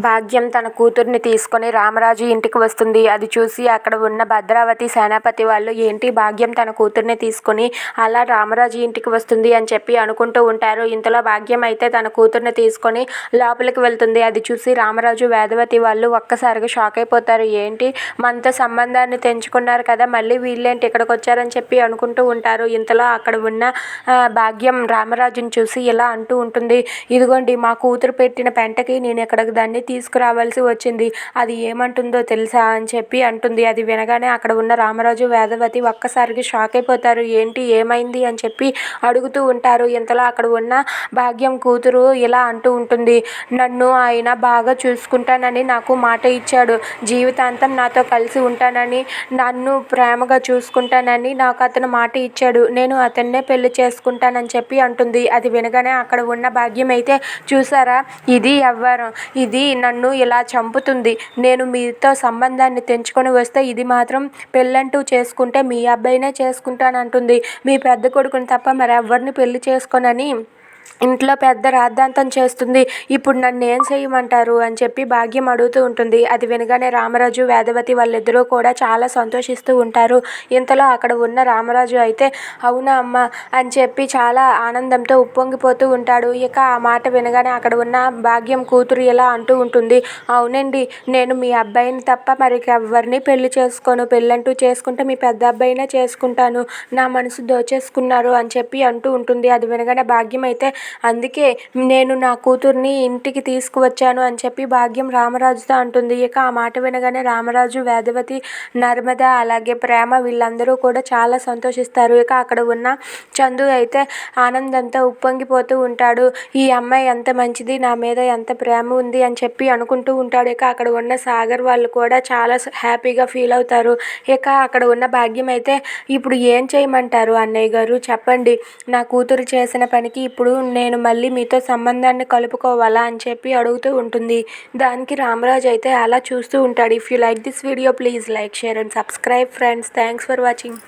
భాగ్యం తన కూతుర్ని తీసుకొని రామరాజు ఇంటికి వస్తుంది. అది చూసి అక్కడ ఉన్న భద్రావతి సేనాపతి వాళ్ళు ఏంటి భాగ్యం తన కూతుర్ని తీసుకొని అలా రామరాజు ఇంటికి వస్తుంది అని చెప్పి అనుకుంటూ ఉంటారు. ఇంతలో భాగ్యం అయితే తన కూతుర్ని తీసుకొని లోపలికి వెళ్తుంది. అది చూసి రామరాజు వేదవతి వాళ్ళు ఒక్కసారిగా షాక్ అయిపోతారు. ఏంటి మనతో సంబంధాన్ని తెంచుకున్నారు కదా, మళ్ళీ వీళ్ళేంటి ఇక్కడికి వచ్చారని చెప్పి అనుకుంటూ ఉంటారు. ఇంతలో అక్కడ ఉన్న భాగ్యం రామరాజుని చూసి ఇలా అంటూ ఉంటుంది, ఇదిగోండి మా కూతురు పెట్టిన పెంటకి నేను ఇక్కడికి దాన్ని తీసుకురావాల్సి వచ్చింది, అది ఏమంటుందో తెలుసా అని చెప్పి అంటుంది. అది వినగానే అక్కడ ఉన్న రామరాజు వేదవతి ఒక్కసారికి షాక్ అయిపోతారు. ఏంటి ఏమైంది అని చెప్పి అడుగుతూ ఉంటారు. ఇంతలో అక్కడ ఉన్న భాగ్యం కూతురు ఇలా అంటూ ఉంటుంది, నన్ను ఆయన బాగా చూసుకుంటానని నాకు మాట ఇచ్చాడు, జీవితాంతం నాతో కలిసి ఉంటానని, నన్ను ప్రేమగా చూసుకుంటానని నాకు అతను మాట ఇచ్చాడు, నేను అతన్నే పెళ్లి చేసుకుంటానని చెప్పి అంటుంది. అది వినగానే అక్కడ ఉన్న భాగ్యం అయితే, చూసారా ఇది ఎవ్వరం, ఇది నన్ను ఇలా చంపుతుంది, నేను మీతో సంబంధాన్ని తెంచుకొని వస్తే ఇది మాత్రం పెళ్ళంటూ చేసుకుంటే మీ అబ్బాయినే చేసుకుంటానంటుంది, మీ పెద్ద కొడుకుని తప్ప మరెవ్వరిని పెళ్లి చేసుకోనని ఇంట్లో పెద్ద రాద్ధాంతం చేస్తుంది, ఇప్పుడు నన్ను ఏం చేయమంటారు అని చెప్పి భాగ్యం అడుగుతూ ఉంటుంది. అది వినగానే రామరాజు వేదవతి వాళ్ళిద్దరూ కూడా చాలా సంతోషిస్తూ ఉంటారు. ఇంతలో అక్కడ ఉన్న రామరాజు అయితే అవునా అమ్మ అని చెప్పి చాలా ఆనందంతో ఉప్పొంగిపోతూ ఉంటాడు. ఇక ఆ మాట వినగానే అక్కడ ఉన్న భాగ్యం కూతురు ఇలా అంటూ ఉంటుంది, అవునండి నేను మీ అబ్బాయిని తప్ప మరి ఎవరిని పెళ్లి చేసుకోను, పెళ్ళంటూ చేసుకుంటే మీ పెద్ద అబ్బాయినే చేసుకుంటాను, నా మనసు దోచేసుకున్నారు అని చెప్పి అంటూ ఉంటుంది. అది వినగానే భాగ్యం అయితే, అందుకే నేను నా కూతుర్ని ఇంటికి తీసుకువచ్చాను అని చెప్పి భాగ్యం రామరాజుతో అంటుంది. ఇక ఆ మాట వినగానే రామరాజు వేదవతి నర్మద అలాగే ప్రేమ వీళ్ళందరూ కూడా చాలా సంతోషిస్తారు. ఇక అక్కడ ఉన్న చందు అయితే ఆనందంతో ఉప్పొంగిపోతూ ఉంటాడు, ఈ అమ్మాయి ఎంత మంచిది, నా మీద ఎంత ప్రేమ ఉంది అని చెప్పి అనుకుంటూ ఉంటాడు. ఇక అక్కడ ఉన్న సాగర్ వాళ్ళు కూడా చాలా హ్యాపీగా ఫీల్ అవుతారు. ఇక అక్కడ ఉన్న భాగ్యం అయితే, ఇప్పుడు ఏం చేయమంటారు అన్నయ్య గారు చెప్పండి, నా కూతురు చేసిన పనికి ఇప్పుడు నేను మళ్ళీ మీతో సంబంధాన్ని కలుపుకోవాలా అని చెప్పి అడుగుతూ ఉంటుంది. దానికి రామరాజు అయితే అలా చూస్తూ ఉంటాడు. If you like this video please like, share and subscribe friends. Thanks for watching.